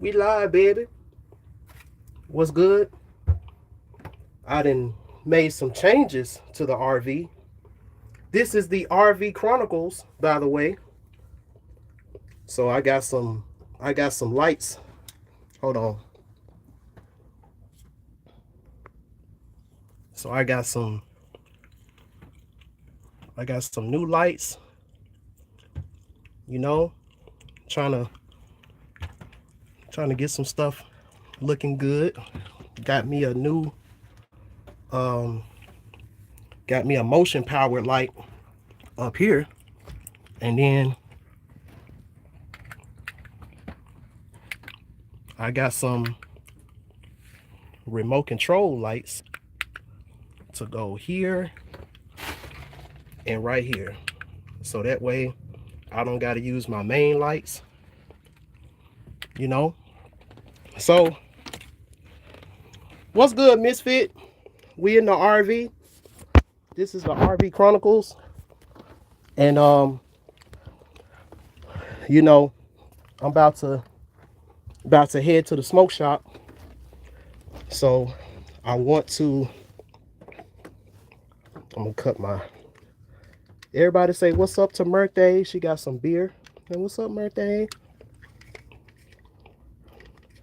We live, baby. What's good? I done made some changes to the RV. This is the RV Chronicles, by the way. So I got some lights. Hold on. So I got some new lights, you know, trying to trying to get some stuff looking good. Got me a new um got me a motion powered light up here, and then I got some remote control lights to go here and right here. So that way I don't got to use my main lights, you know. So what's good, Misfit? We in the RV. This is the RV Chronicles. And you know, I'm about to head to the smoke shop. So I want to I'm gonna cut my everybody say what's up to Murthay. She got some beer. And what's up, Murthay?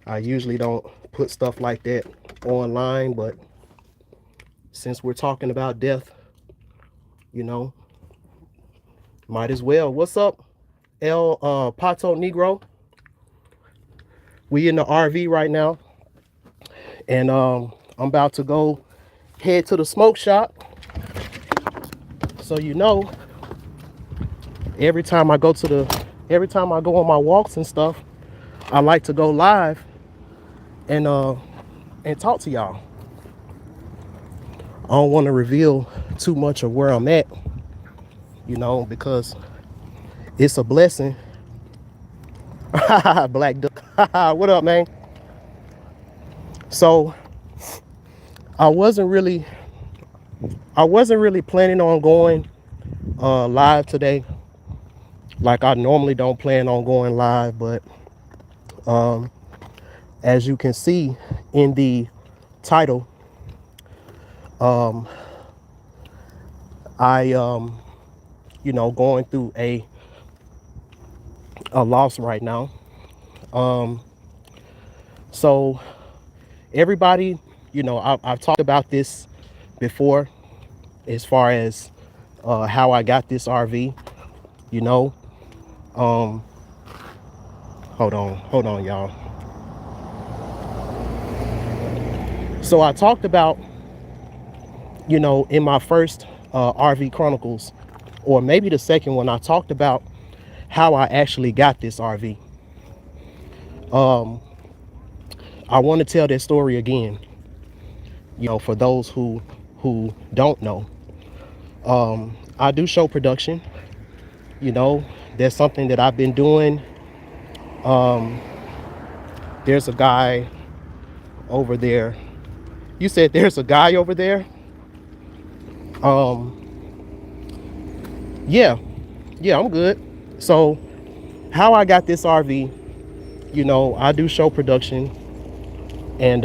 I usually don't put stuff like that online, but since we're talking about death, you know, might as well. What's up, El Pato Negro? We in the RV right now, and I'm about to go head to the smoke shop. So you know, every time I go on my walks and stuff, I like to go live and talk to y'all. I don't want to reveal too much of where I'm at, you know, because it's a blessing. Black Duck. What up, man? So I wasn't really planning on going live today. Like I normally don't plan on going live, but as you can see in the title, I you know, going through a loss right now. So everybody, you know, I've talked about this before as far as how I got this RV, you know. Hold on, y'all. So I talked about, you know, in my first RV Chronicles, or maybe the second one, I talked about how I actually got this RV. I want to tell that story again, you know, for those who don't know. I do show production, you know, that's something that I've been doing. There's a guy over there. You said there's a guy over there? Yeah, I'm good. So how I got this RV, you know, I do show production, and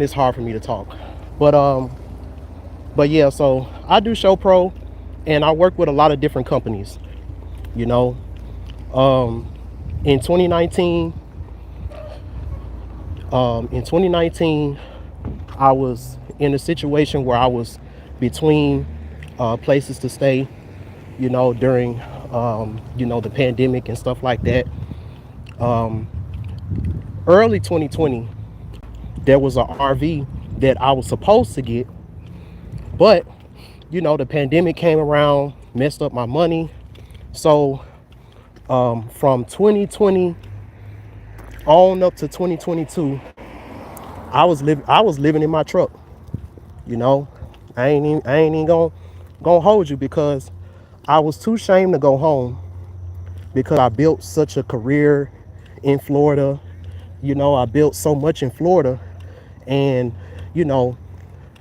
it's hard for me to talk. But yeah, so I do show pro, and I work with a lot of different companies, you know. In 2019, I was in a situation where I was between places to stay, you know, during you know, the pandemic and stuff like that. Early 2020, there was an RV that I was supposed to get, but you know, the pandemic came around, messed up my money. So from 2020 on up to 2022, I was living in my truck. You know, I ain't even gonna hold you, because I was too ashamed to go home, because I built such a career in Florida. You know, I built so much in Florida, and you know,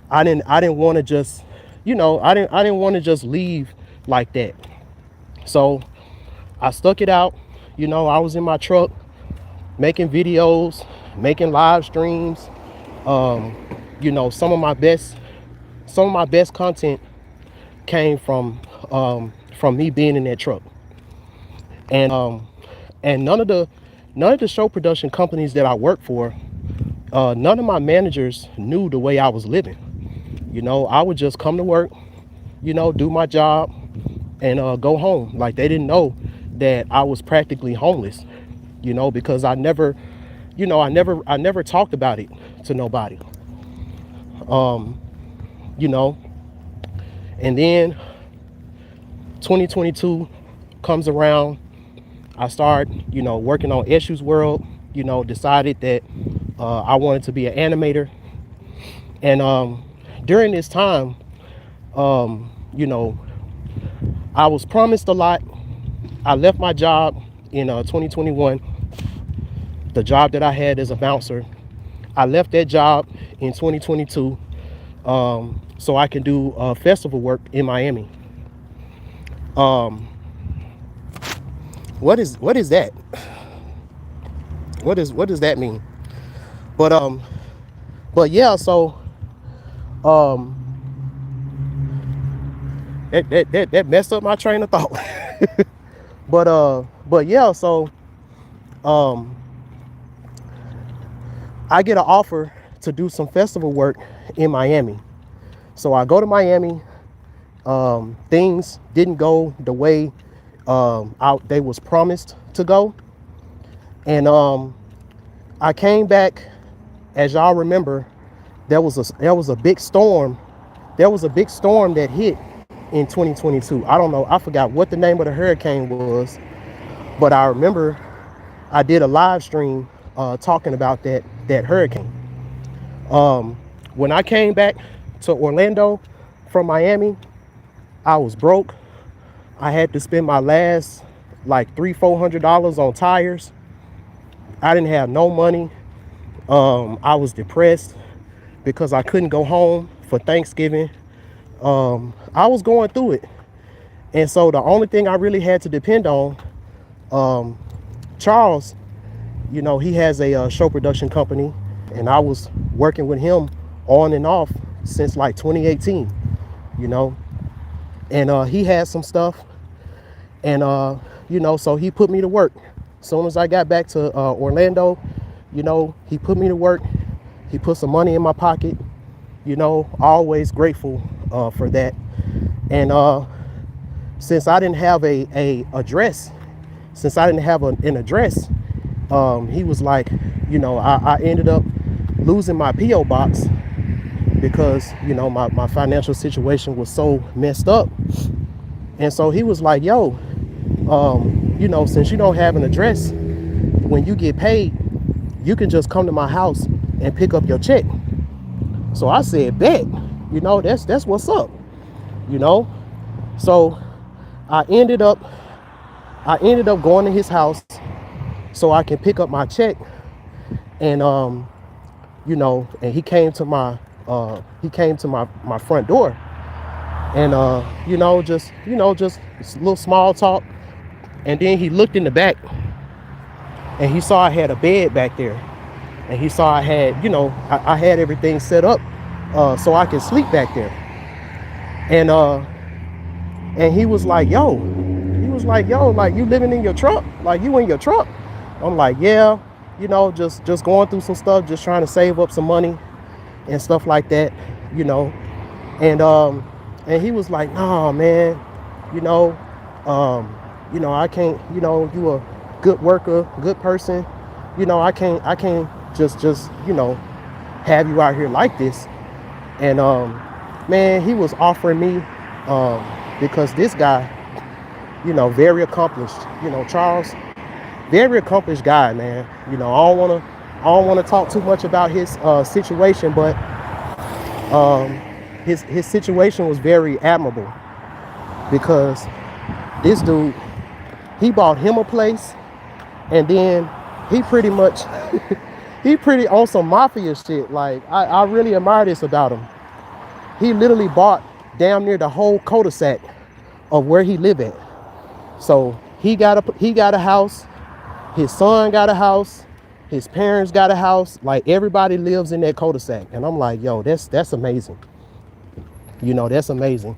I didn't want to just, you know, I didn't want to just leave like that. So I stuck it out, You know, I was in my truck making videos, making live streams. You know, some of my best content came from me being in that truck. And none of the show production companies that I work for, none of my managers knew the way I was living. You know, I would just come to work, you know, do my job, and go home. Like, they didn't know that I was practically homeless, you know, because I never talked about it to nobody. You know, and then 2022 comes around. I start, you know, working on Eshu's World, you know, decided that I wanted to be an animator. And during this time, you know, I was promised a lot. I left my job in 2021, the job that I had as a bouncer. I left that job in 2022 so I can do festival work in Miami. What is that? What does that mean? But yeah, so that messed up my train of thought. but yeah, so I get an offer to do some festival work in Miami. So I go to Miami. Things didn't go the way they was promised to go. And I came back, as y'all remember, there was a big storm. There was a big storm that hit in 2022. I don't know, I forgot what the name of the hurricane was, but I remember I did a live stream talking about that hurricane. When I came back to Orlando from Miami, I was broke. I had to spend my last like $300-400 on tires. I didn't have no money. I was depressed because I couldn't go home for Thanksgiving. I was going through it. And so the only thing I really had to depend on, Charles, you know, he has a show production company, and I was working with him on and off since like 2018, you know, and he had some stuff, and you know, so he put me to work. As soon as I got back to Orlando, you know, he put me to work. He put some money in my pocket, you know, always grateful for that. And since I didn't have a address, since I didn't have an address, he was like, you know, I ended up losing my P.O. box because, you know, my financial situation was so messed up. And so he was like, yo, you know, since you don't have an address, when you get paid, you can just come to my house and pick up your check. So I said, bet, you know, that's what's up, you know. So I ended up going to his house so I can pick up my check. And you know, and he came to my front door, and you know, just a little small talk. And then he looked in the back, and he saw I had a bed back there, and he saw I had, you know, I had everything set up so I could sleep back there. And he was like, yo, like, you living in your truck? Like, you in your truck? I'm like, yeah, you know, just going through some stuff, just trying to save up some money and stuff like that, you know. And he was like, nah, man, you know, I can't, you know, you a good worker, good person, you know, I can't just, you know, have you out here like this. And man, he was offering me, because this guy, you know, very accomplished, you know, Charles, very accomplished guy, man. You know, I don't want to talk too much about his situation, but his situation was very admirable, because this dude, he bought him a place, and then he pretty much he pretty on some mafia shit. Like, I really admire this about him. He literally bought damn near the whole cul-de-sac of where he lived at. So he got a house, His son got a house. His parents got a house. Like, everybody lives in that cul-de-sac. And I'm like, yo, that's amazing. You know, that's amazing.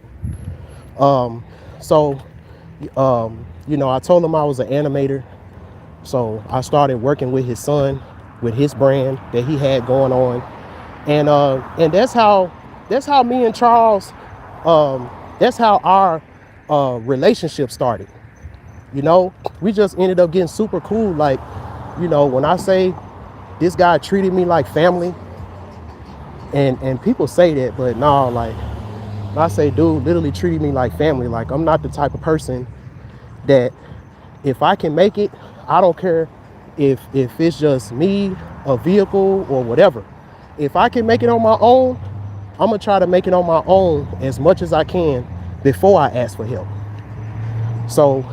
So, you know, I told him I was an animator. So I started working with his son, with his brand that he had going on. And that's how me and Charles, that's how our relationship started. You know, we just ended up getting super cool. Like, you know, when I say this guy treated me like family, and people say that, but no, like, I say dude literally treated me like family. Like, I'm not the type of person that if I can make it, I don't care if it's just me, a vehicle, or whatever. If I can make it on my own, I'm gonna try to make it on my own as much as I can before I ask for help. So,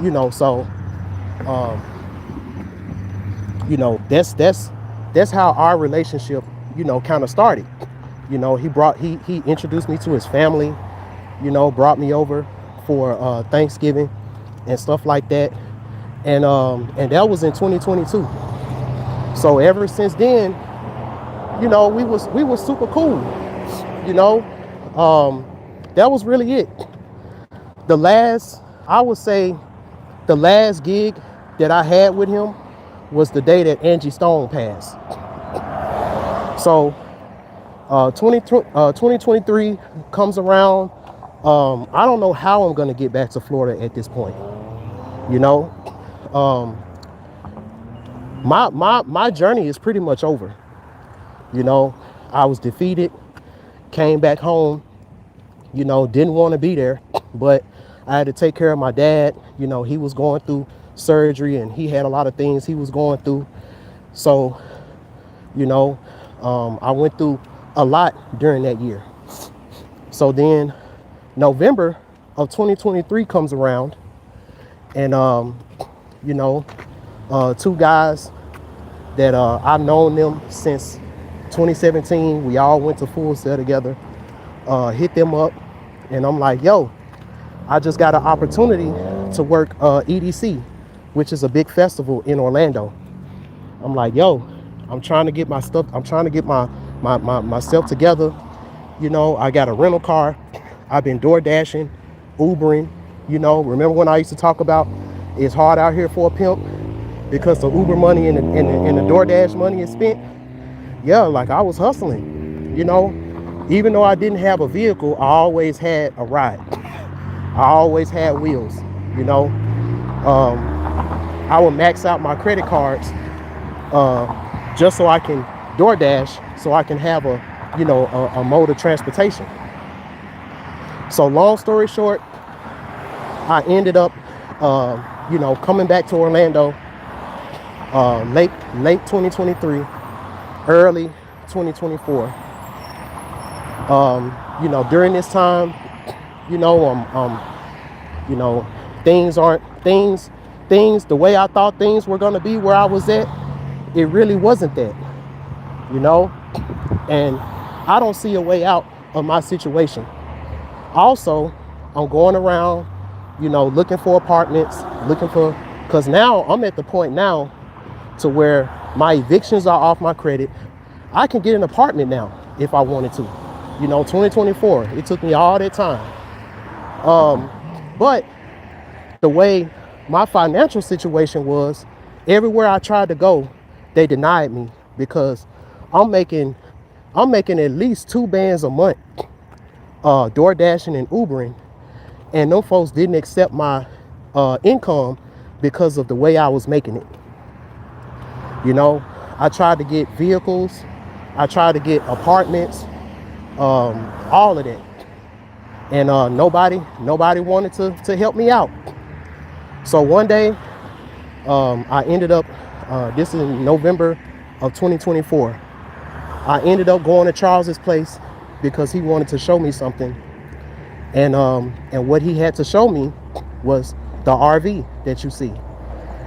you know, you know, that's how our relationship, you know, kind of started. You know, he introduced me to his family, you know, brought me over for Thanksgiving and stuff like that. And that was in 2022. So ever since then, you know, we was super cool. You know, that was really it. I would say the last gig that I had with him was the day that Angie Stone passed. So 2023 comes around. I don't know how I'm gonna get back to Florida at this point. You know, my journey is pretty much over. You know, I was defeated, came back home, you know, didn't want to be there, but I had to take care of my dad. You know, he was going through surgery and he had a lot of things he was going through. So, you know, I went through a lot during that year. So then November of 2023 comes around, and, you know, two guys that I've known them since 2017. We all went to Fullest together, hit them up, and I'm like, yo, I just got an opportunity to work EDC, which is a big festival in Orlando. I'm like, yo, I'm trying to get my stuff, I'm trying to get myself together. You know, I got a rental car. I've been door dashing, Ubering. You know, remember when I used to talk about it's hard out here for a pimp because the Uber money and the DoorDash money is spent? Yeah, like, I was hustling. You know, even though I didn't have a vehicle, I always had a ride. I always had wheels. You know, I would max out my credit cards just so I can DoorDash, so I can have a mode of transportation. So long story short, I ended up, you know, coming back to Orlando late 2023, early 2024. You know, during this time, you know, things the way I thought things were gonna be where I was at, it really wasn't that, you know, and I don't see a way out of my situation. Also, I'm going around, you know, looking for apartments, because now I'm at the point now to where my evictions are off my credit. I can get an apartment now if I wanted to. You know, 2024, it took me all that time. But the way my financial situation was, everywhere I tried to go, they denied me because I'm making at least 2 bands a month, door dashing and Ubering, and them folks didn't accept my income because of the way I was making it. You know, I tried to get vehicles, I tried to get apartments, all of that, and nobody wanted to help me out. So one day, I ended up, this is in November of 2024, I ended up going to Charles's place because he wanted to show me something, and what he had to show me was the RV that you see.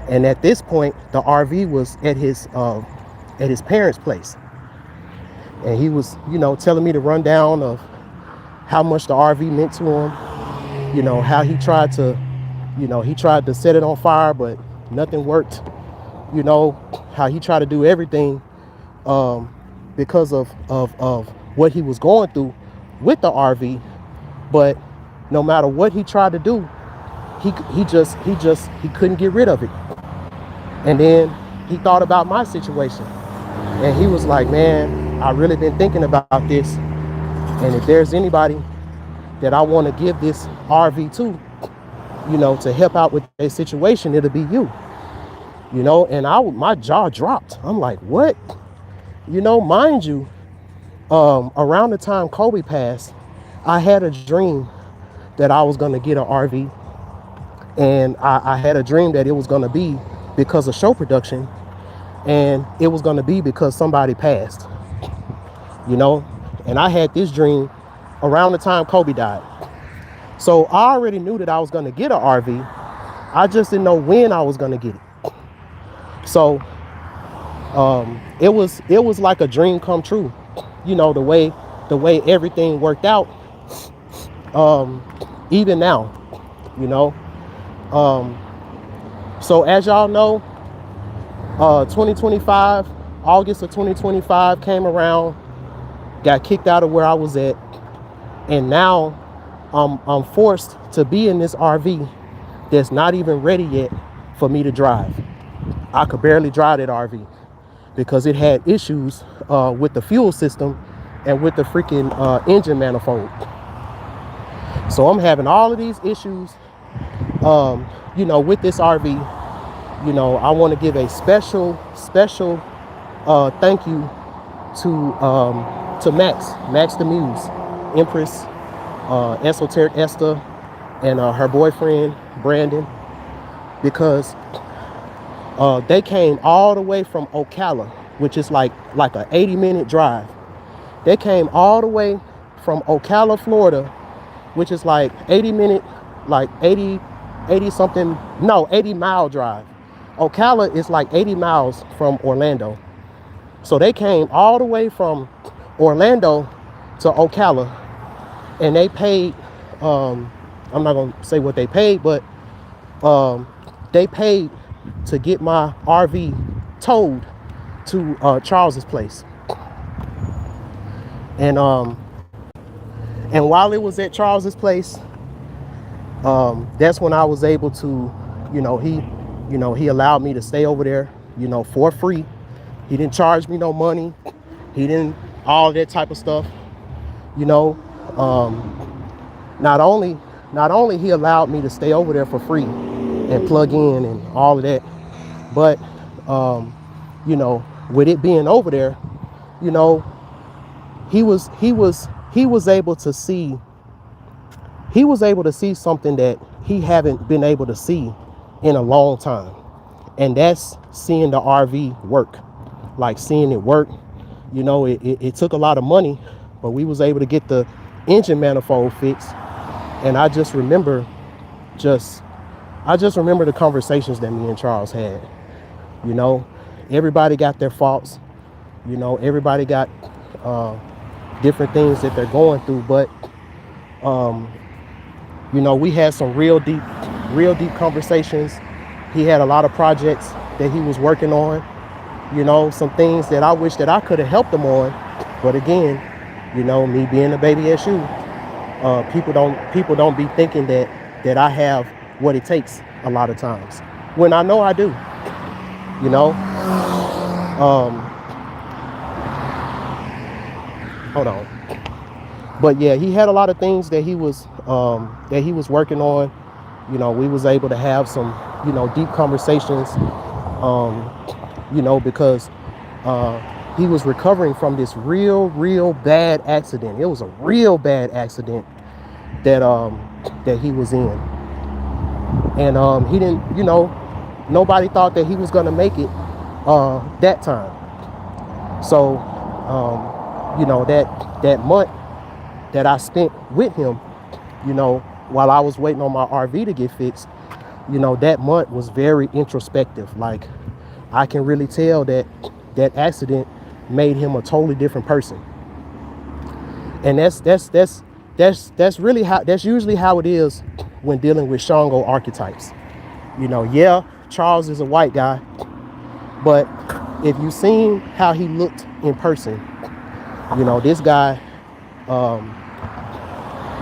And at this point, the RV was at his parents' place, and he was, you know, telling me the rundown of how much the RV meant to him. You know, how he tried to You know, he tried to set it on fire, but nothing worked. You know, how he tried to do everything because of what he was going through with the RV. But no matter what he tried to do, he couldn't get rid of it. And then he thought about my situation, and he was like, man, I really been thinking about this, and if there's anybody that I want to give this RV to, you know, to help out with a situation, it'll be you. You know, and my jaw dropped. I'm like, what? You know, mind you, around the time Kobe passed, I had a dream that I was going to get an RV, and I had a dream that it was going to be because of show production, and it was going to be because somebody passed, you know. And I had this dream around the time Kobe died. So I already knew that I was going to get an RV. I just didn't know when I was going to get it. So it was like a dream come true, you know, the way everything worked out. Even now, you know. So as y'all know, 2025, August of 2025 came around, got kicked out of where I was at, and now I'm forced to be in this RV that's not even ready yet for me to drive. I could barely drive that RV because it had issues with the fuel system and with the freaking engine manifold. So I'm having all of these issues, you know, with this RV. You know, I want to give a special thank you to Max the Muse, Empress, Esoteric Esther, and her boyfriend Brandon, because they came all the way from Ocala, which is like a 80-minute drive. They came all the way from Ocala, Florida, which is like 80-minute, like 80 mile drive. Ocala is like 80 miles from Orlando. So they came all the way from Orlando to Ocala, and they paid, I'm not gonna say what they paid, but they paid to get my RV towed to Charles's place. And while it was at Charles's place, that's when I was able to, you know, he allowed me to stay over there, you know, for free. He didn't charge me no money. He didn't, all that type of stuff, you know. Not only he allowed me to stay over there for free and plug in and all of that, but you know, with it being over there, you know, he was able to see something that he haven't been able to see in a long time, and that's seeing the RV work, like seeing it work. You know, it took a lot of money, but we was able to get the engine manifold fixed. And I just remember the conversations that me and Charles had. You know, everybody got their faults. You know, everybody got different things that they're going through, but you know, we had some real deep conversations. He had a lot of projects that he was working on, you know, some things that I wish that I could have helped him on. But again, you know, me being a baby Eshu, people don't be thinking that I have what it takes a lot of times, when I know I do, you know. Hold on. But yeah, he had a lot of things that he was working on. You know, we was able to have some, you know, deep conversations, you know, because he was recovering from this real bad accident. It was a real bad accident that he was in. And he didn't, you know, nobody thought that he was gonna make it that time. So you know, that month that I spent with him, you know, while I was waiting on my RV to get fixed, you know, that month was very introspective. Like, I can really tell that accident made him a totally different person. And that's usually how it is when dealing with Shango archetypes. You know, yeah, Charles is a white guy, but if you seen how he looked in person, you know, this guy,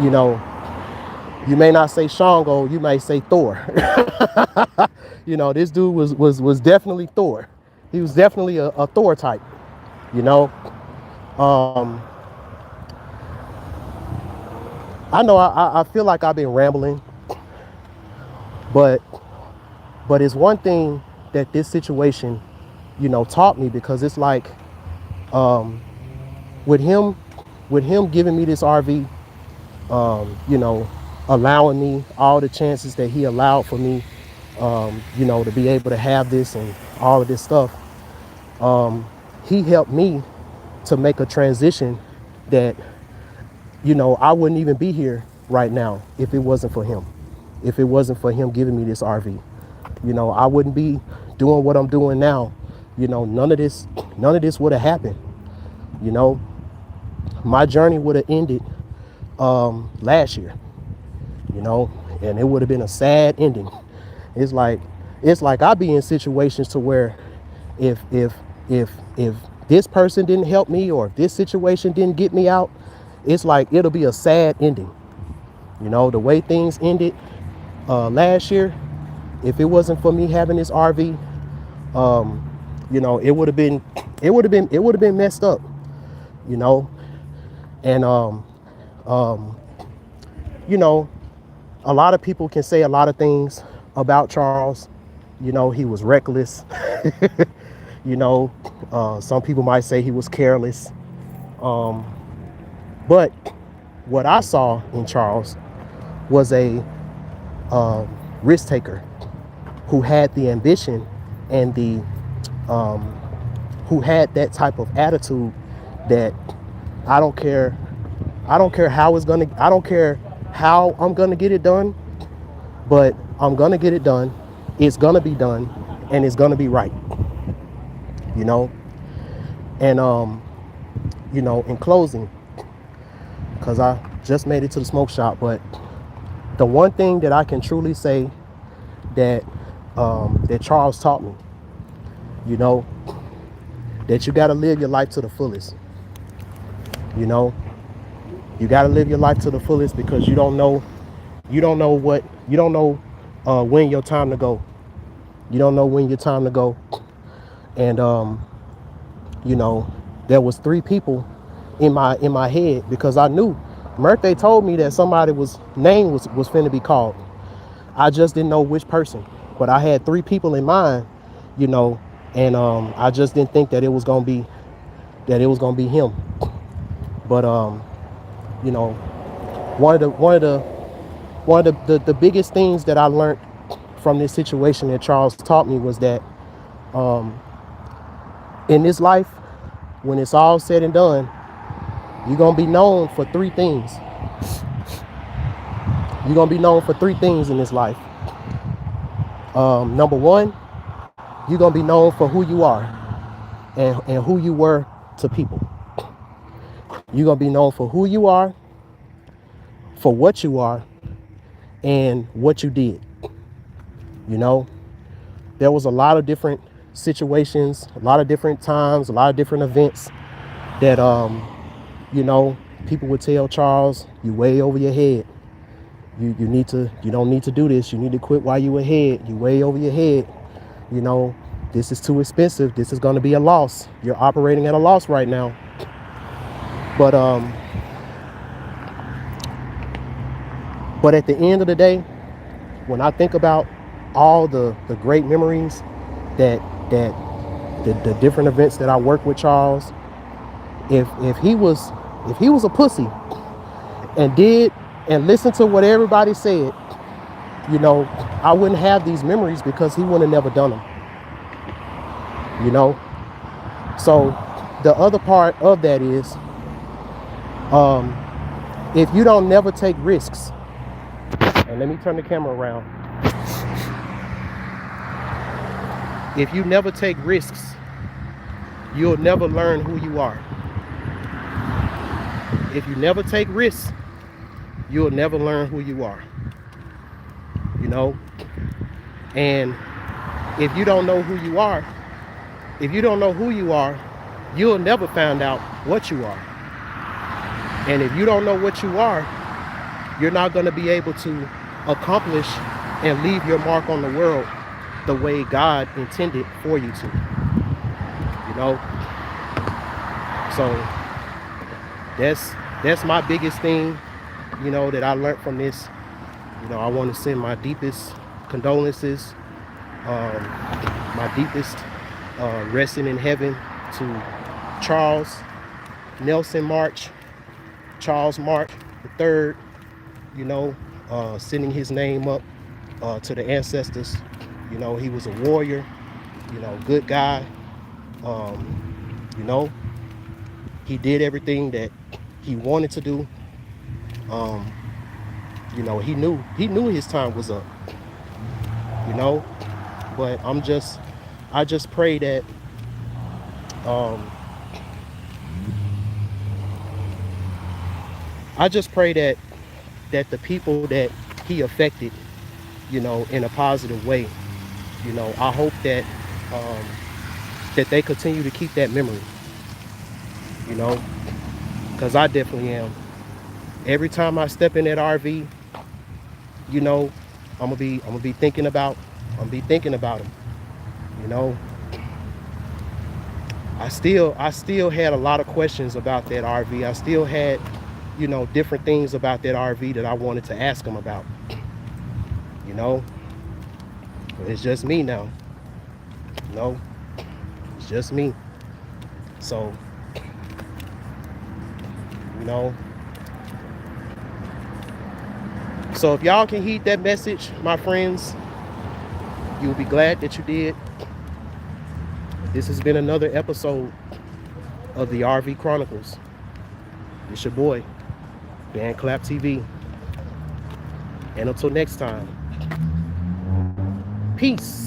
you know, you may not say Shango, you may say Thor. You know, this dude was definitely Thor. He was definitely a Thor type, you know. I know I feel like I've been rambling, but it's one thing that this situation, you know, taught me, because it's like, with him giving me this RV, you know, allowing me all the chances that he allowed for me, you know, to be able to have this and all of this stuff. He helped me to make a transition that, you know, I wouldn't even be here right now if it wasn't for him. If it wasn't for him giving me this RV, you know, I wouldn't be doing what I'm doing now. You know, none of this would have happened. You know, my journey would have ended last year, you know, and it would have been a sad ending. It's like I be in situations to where if this person didn't help me, or if this situation didn't get me out, it's like it'll be a sad ending. You know, the way things ended last year, if it wasn't for me having this RV, you know, it would have been messed up, you know. And you know, a lot of people can say a lot of things about Charles. You know, he was reckless. You know, some people might say he was careless. But what I saw in Charles was a risk taker who had the ambition and the who had that type of attitude that I don't care how it's gonna, I don't care how I'm gonna get it done, but I'm gonna get it done. It's gonna be done, and it's gonna be right. You know, and you know, in closing, because I just made it to the smoke shop, but the one thing that I can truly say that that Charles taught me, you know, that you got to live your life to the fullest. You know, you got to live your life to the fullest, because you don't know when your time to go. You don't know when your time to go. And you know, there was 3 people in my head, because I knew Murthy told me that somebody name was finna be called. I just didn't know which person, but I had 3 people in mind, you know, and I just didn't think that it was gonna be him. But you know, one of the biggest things that I learned from this situation that Charles taught me was that in this life, when it's all said and done, you're gonna be known for 3 things. You're gonna be known for 3 things in this life. Number 1, you're gonna be known for who you are and who you were to people. You're gonna be known for who you are, for what you are, and what you did. You know, there was a lot of different situations, a lot of different times, a lot of different events that you know, people would tell Charles, you way over your head. You don't need to do this. You need to quit while you ahead. You way over your head. You know, this is too expensive. This is going to be a loss. You're operating at a loss right now. But at the end of the day, when I think about all the great memories that the different events that I worked with Charles, if he was a pussy and listened to what everybody said, you know, I wouldn't have these memories, because he wouldn't have never done them. You know, so the other part of that is, if you don't never take risks, and let me turn the camera around. If you never take risks, you'll never learn who you are. If you never take risks, you'll never learn who you are. you know. And if you don't know who you are, you'll never find out what you are. And if you don't know what you are, you're not going to be able to accomplish and leave your mark on the world the way God intended for you to, you know. So that's my biggest thing, you know, that I learned from this. You know, I want to send my deepest condolences, my deepest resting in heaven to Charles March III, you know, sending his name up to the ancestors. You know, he was a warrior, you know, good guy. You know, he did everything that he wanted to do. You know, he knew his time was up, you know, but I just pray that that the people that he affected, you know, in a positive way, you know, I hope that that they continue to keep that memory, you know, because I definitely am. Every time I step in that RV, you know, I'm gonna be thinking about him, you know. I still had a lot of questions about that RV. I still had, you know, different things about that RV that I wanted to ask him about, you know. But it's just me now, you know. It's just me. So, you know. So if y'all can heed that message, my friends, you'll be glad that you did. This has been another episode of the RV Chronicles. It's your boy, BandClap TV. And until next time, peace.